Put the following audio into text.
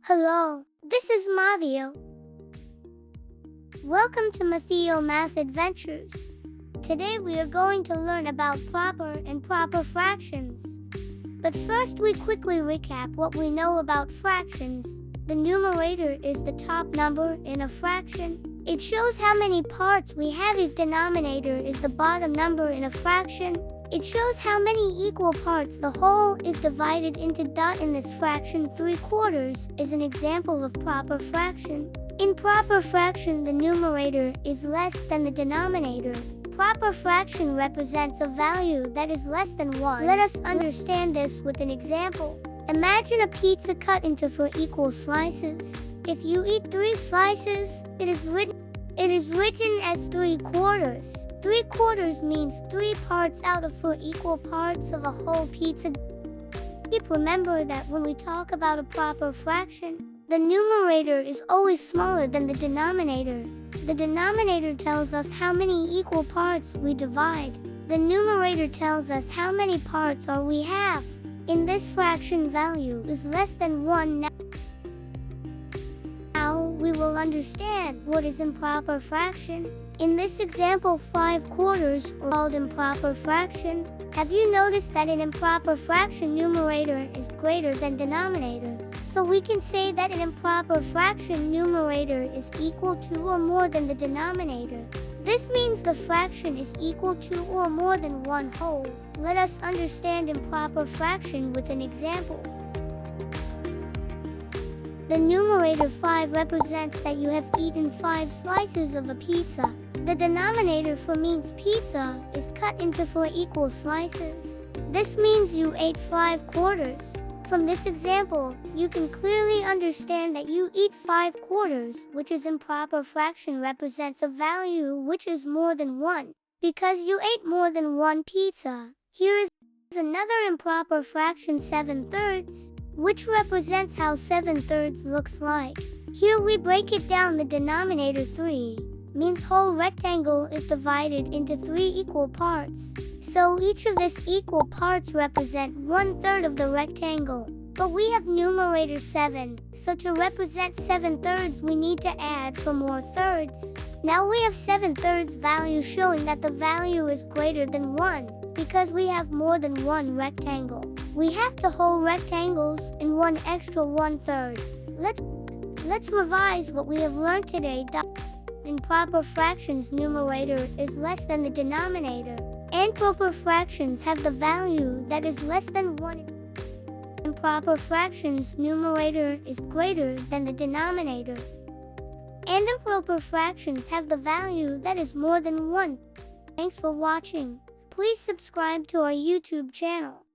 Hello, this is Matheo. Welcome to Matheo Math Adventures. Today we are going to learn about proper and improper fractions. But first we quickly recap what we know about fractions. The numerator is the top number in a fraction. It shows how many parts we have. The denominator is the bottom number in a fraction. It shows how many equal parts the whole is divided into. In this fraction, 3/4 is an example of proper fraction. In proper fraction, the numerator is less than the denominator. Proper fraction represents a value that is less than 1. Let us understand this with an example. Imagine a pizza cut into 4 equal slices. If you eat 3 slices, it is written as 3/4. 3/4 means 3 parts out of 4 equal parts of a whole pizza. Remember that when we talk about a proper fraction, the numerator is always smaller than the denominator. The denominator tells us how many equal parts we divide. The numerator tells us how many parts we have. In this fraction, value is less than 1. Now we will understand what is improper fraction. In this example, 5/4 are called improper fraction. Have you noticed that in improper fraction, numerator is greater than denominator? So we can say that in improper fraction, numerator is equal to or more than the denominator. This means the fraction is equal to or more than 1 whole. Let us understand improper fraction with an example. The numerator 5 represents that you have eaten 5 slices of a pizza. The denominator 4 means pizza is cut into 4 equal slices. This means you ate 5/4. From this example, you can clearly understand that you eat 5/4, which is improper fraction, represents a value which is more than 1, because you ate more than 1 pizza. Here is another improper fraction, 7/3, which represents how 7/3 looks like. Here we break it down. The denominator 3 means whole rectangle is divided into 3 equal parts. So each of these equal parts represent 1/3 of the rectangle. But we have numerator 7, so to represent 7/3 we need to add 4 more thirds. Now we have 7/3 value, showing that the value is greater than 1, because we have more than 1 rectangle. We have the whole rectangles and 1 extra 1/3. Let's revise what we have learned today. In proper fractions, numerator is less than the denominator. And proper fractions have the value that is less than 1. In proper fractions, numerator is greater than the denominator. And improper fractions have the value that is more than 1. Thanks for watching. Please subscribe to our YouTube channel.